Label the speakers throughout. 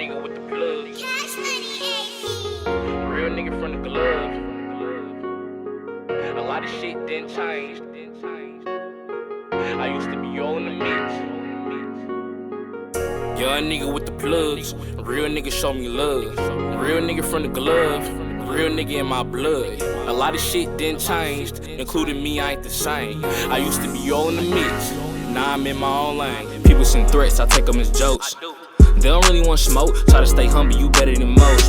Speaker 1: nigga with the plug. Real nigga from the glove. A lot of shit didn't change. I used to be all in the mix. Young nigga with the plugs. Real nigga show me love. Real nigga from the glove. Real nigga in my blood. A lot of shit didn't change, including me, I ain't the same. I used to be all in the mix. Now I'm in my own lane. People send threats, I take them as jokes. They don't really want smoke, try to stay humble, you better than most.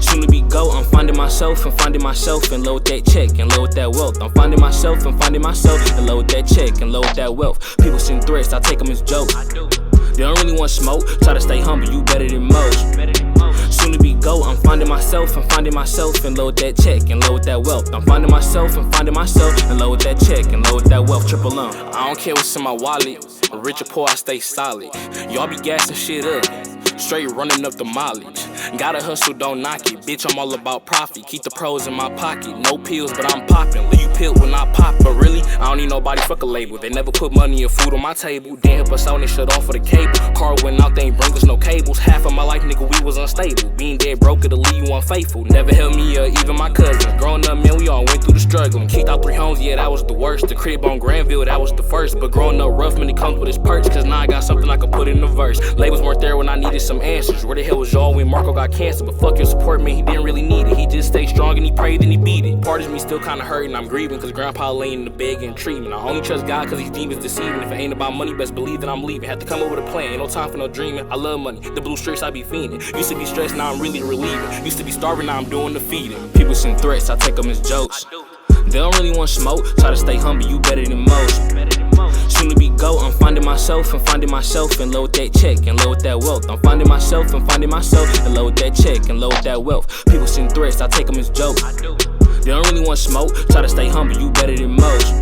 Speaker 1: Soon to be go, I'm finding myself and load that check and load that wealth. I'm finding myself and load that check and load that wealth. People send threats, I take them as jokes. They don't really want smoke, try to stay humble, you better than most. Soon to be go, I'm finding myself and load that check and load that wealth. I'm finding myself and load that check and load that wealth. Triple M. I don't care what's in my wallet, rich or poor, I stay solid. Y'all be gassing shit up, straight running up the mileage. Gotta hustle, don't knock it, bitch, I'm all about profit. Keep the pros in my pocket, no pills, but I'm popping. Leave you pill when I pop, but really, I don't need nobody fuck a label. They never put money or food on my table. Didn't help us out and they shut off for the cable. Car went out, they ain't bring us no cables. Half of my life, nigga, we was unstable. Being dead broke, it'll leave you unfaithful. Never held me or even my cousins. Growing up, man, we all went through the struggle. Kicked out 3 homes, yeah, that was the worst. The crib on Granville, that was the first. But growing up rough, man, it comes with its perks. Cause now I got something I can put in the verse. Labels weren't there when I needed some answers. Where the hell was y'all when Marco got cancer? But fuck your support, man, he didn't really need it. He just stayed strong and he prayed and he beat it. Part of me still kinda hurting, I'm grieving. Cause grandpa laying in the bed getting treatment. I only trust God cause these demons deceiving. If it ain't about money, best believe that I'm leaving. Had to come up with a plan, ain't no time for no dreaming. I love money, the blue streaks I be fiending. Used to be stressed, now I'm really relieving. Used to be starving, now I'm doing the feeding. People send threats, I take them as jokes. They don't really want smoke, try to stay humble, you better than most. Soon to be go, I'm finding myself and load that check and load that wealth. I'm finding myself and load that check and load that wealth. People send threats, I take them as jokes. They don't really want smoke, try to stay humble, you better than most.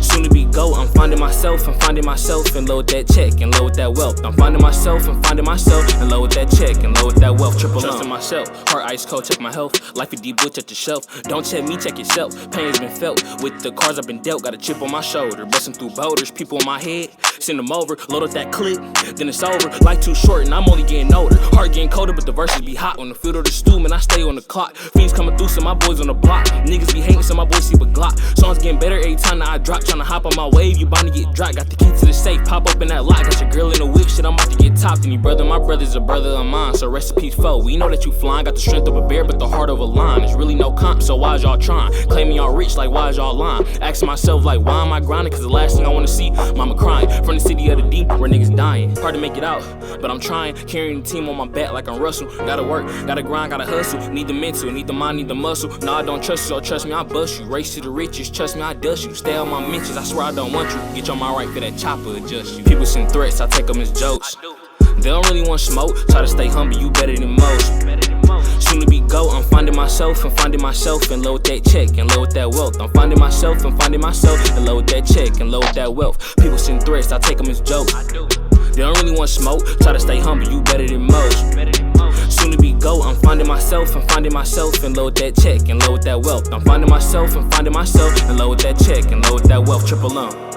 Speaker 1: Soon to be go, I'm finding myself and load that check and load that wealth. I'm finding myself and load that check and load that wealth. Triple M. Trusting myself, heart ice cold, check my health. Life a deep butch at the shelf. Don't check me, check yourself. Pain has been felt with the cards I've been dealt. Got a chip on my shoulder, busting through boulders. People in my head, send them over. Load up that clip, then it's over. Life too short and I'm only getting older. Heart getting colder, but the verses be hot. On the field of the stew, man, I stay on the clock. Fiends coming through, so my boys on the block. Niggas be hating, so my boys see a Glock. Songs getting better every time that I drop. Tryna hop on my wave, you bound to get dropped. Got the key to the safe, pop up in that lot. Got your girl in a wig, shit, I'm about to get topped. And your brother, my brother's a brother of mine, so rest in peace, foe. We know that you flying, got the strength of a bear, but the heart of a lion. There's really no comp, so why is y'all trying? Claiming y'all rich, like why is y'all lying? Asking myself, like why am I grinding? Cause the last thing I wanna see, mama crying. From the city of the deep, where niggas dying. Hard to make it out, but I'm trying. Carrying the team on my back like I'm Russell. Gotta work, gotta grind, gotta hustle. Need the mental, need the mind, need the muscle. Nah, I don't trust you, so trust me, I bust you. Race to the riches, trust me, I dust you. Stay on my mentions, I swear I don't want you. Get on my right for that chopper, adjust you. People send threats, I take them as jokes. They don't really want smoke, try to stay humble, you better than most. Soon to be go, I'm finding myself and load that check and load that wealth. I'm finding myself and load that check and load that wealth. People send threats, I take them as jokes. They don't really want smoke, try to stay humble, you better than most. Soon to be go, I'm finding myself and load that check and load that wealth. I'm finding myself and load that check and load that wealth. Triple M.